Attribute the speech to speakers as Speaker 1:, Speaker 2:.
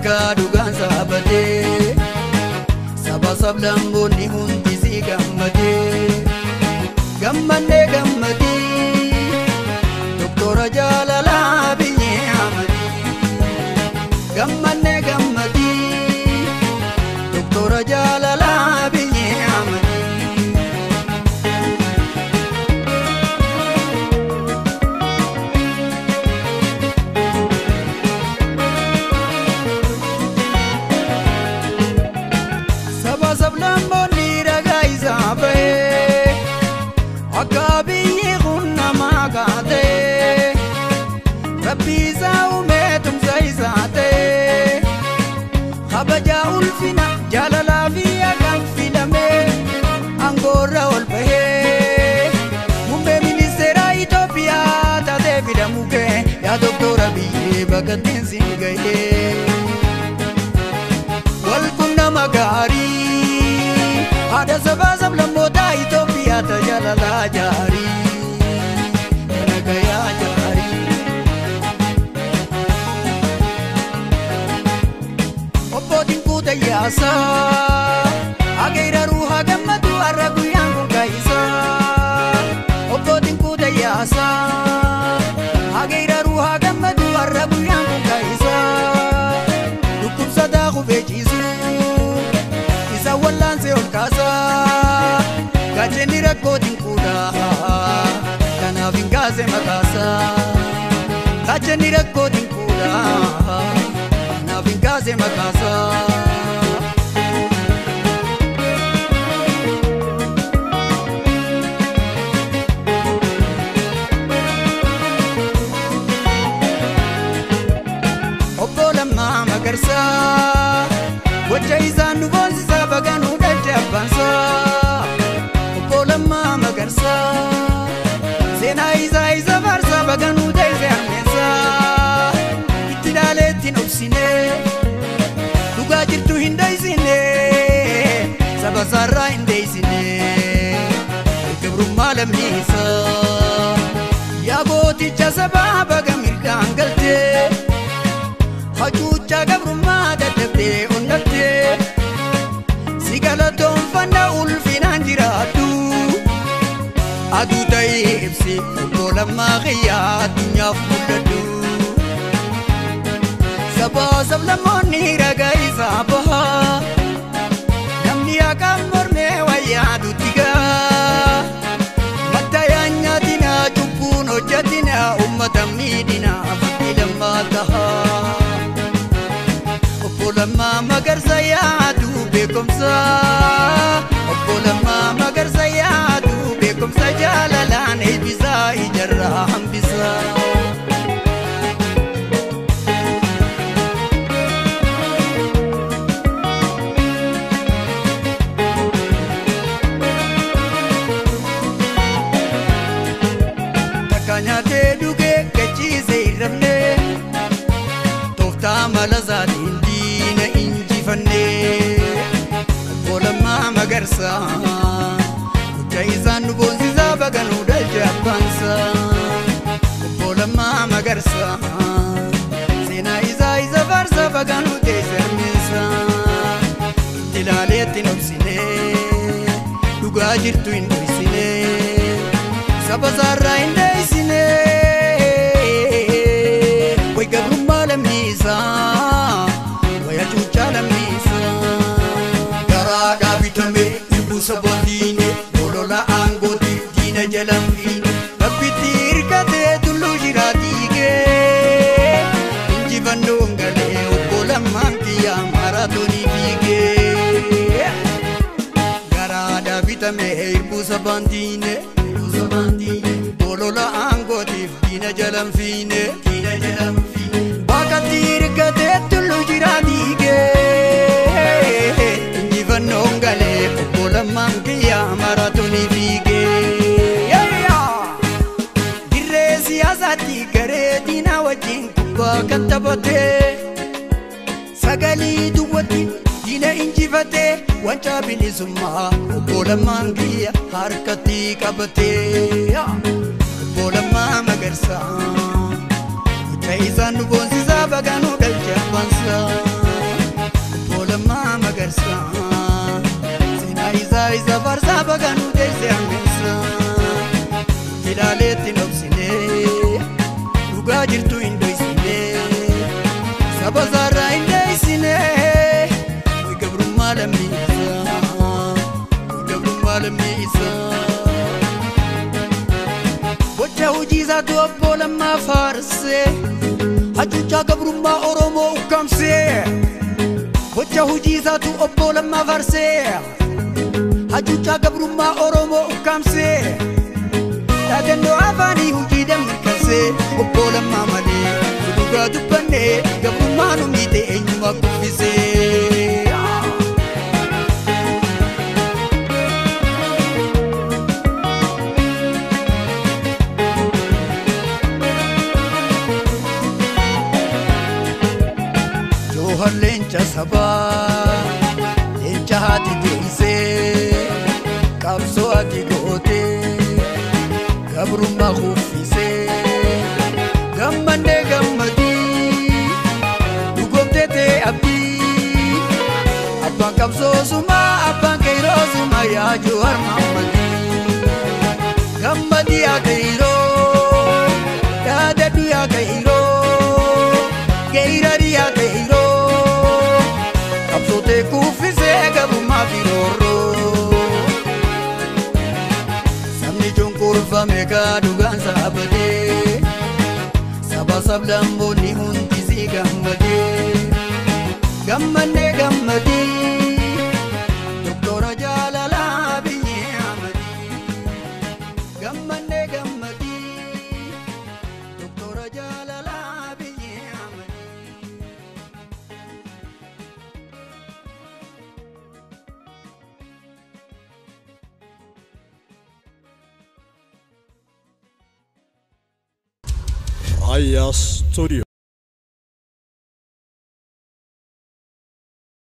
Speaker 1: dugaan sabatee saba sablammoonni hundi si gammadee gammadee gammadee doktora Jaalalaa Biyyee Amadii gammadee gammadee doktora Jaalalaa Biyyee Amadii. Kabaja ulfina Jaalalaa fi akkan filame angorra ol bahee muummee ministeera Itoophiyaa taatee fidamuke yaa doktora Biyyee bakattiin siin gahee wal qunnama gaarii haadha sabaa sablammoota Itoophiyaa ta Jaalalaa jaarii nagayaa jaarii. Obbotiin kuuta yaasa ageera ruuha gammadu har'a guyyaan kun kaayisa. Obbotiin kuuta yaasa ageera ruuha gammadu har'a guyyaan kun kaayisa. Dhukkubsataa qubee ciisu isa wallaansee ol kaasa. Gaachenni rakkootiin kuudha kanaaf hin kaase makaasa. Gaachenni rakkootiin kuudha. Vingaze makasa Obbolama magarsa wajja isaan nu boonsisa baganu dhalte abbaansa Obbolama magarsa seenaa isa farsa baganu deesse ammeessa itti dhaaleettiin obsine dhugaa jirtu hin deeysine saba sarraa hin deeysine gabrummaa lammiisa yaa gooticha sabaa baga mirgaan galtee hacuuchaa gabrummaa dadhabdee onnabdee si galatoonfanna ulfinaan jiraadhu aduu ta'ee ibsi obbolammaa qiyyaa addunyaaf mul'adhu. Sabaa sablammoonni ragaa isaa baha namni akkaan mormee wayyaa dutigaa mattayaan nyaatina cubbuun hojjatina ummata miidhina fakkii lammaa taha obbolammaa magarsa yaadu beekumsa obbolammaa magarsa yaadu beekumsa jaalalaan eebbisaa ijarraa hambisaa. Nyaatee dhugee gachiisee irrafnee tooftaa mala isaatiin diina injifannee obbolammaa magarsa guddaa isaan nu boonsisaa baganuu dhalche abbaansa obbolammaa magarsa seenaa isa farsa baganuu teesse ammeessa itti ilaaleettiin obsinee dhugaa jirtu hin dhoysinee saba sarraa hin deeysine way gabrummaa lammiisa way hacuuccaa lammiisa garaadhaa bitame hirbuu saboondiine bolola aangootiif diina jalan fiine rabbitti hirkatee tulluu jiraa diigee injifannoon galee obbolammaan kiyyaa maaraatoonii fiigee garaadhaa bitame hirbuu saboondiine bolola aangootiif diina jalan fiine bakatti hirkatee tulluu jiraa diigee injifannoon galee obbolammaan kiyyaa maaraatoonii fiigee dirree siyaasaatti garee diinaa wajjin kubbaa kan taphatee sagalii duwwatti diina injifatee wancaa bilisummaa obbolammaan kiyya harkatti qabatee obbolammaa magarsa guddaa isaan nu boonsisaa baganuu dhalche abbaansa isa farsa baganu deesse ammeessa ilaaleetti nobsine dhugaa jirtu hin dhoysine saba sarraa hin dheeysine way gabrummaa lammiisa bocha hojii isaatu obbo Lammaa faarsee hacuuccaa gabrummaa Oromoo ukkaamsee bocha hojii isaatu obbo Lammaa faarsee hacuuccaa gabrummaa Oromoo ukkaamsee dhaadannoo afaanii hojii dammaqsee obbo Lammaa malee dhugaa dubbannee gabrummaa nu miite eenyumaa kuffisee Lencha saba lencha hati deise kapso ati gote gabrumma khufise gammande gammadi dugomte te abdi abban kapso suma abban kairo suma ya Johar Mamadi gammadi ya kairo dada ya kairo kairari ya kairo Absote kufise gabummaa firorro Sabni cunqurfame kaa dhugaan saabadee Saba sablammoonni hundi si gammadee Gammadee gammadee Doktora Jaalalaa Abiyyee Ahmadii Gammadee gammadee Doktora Jaalalaa Abiyyee Ahmadii
Speaker 2: Aya Studio.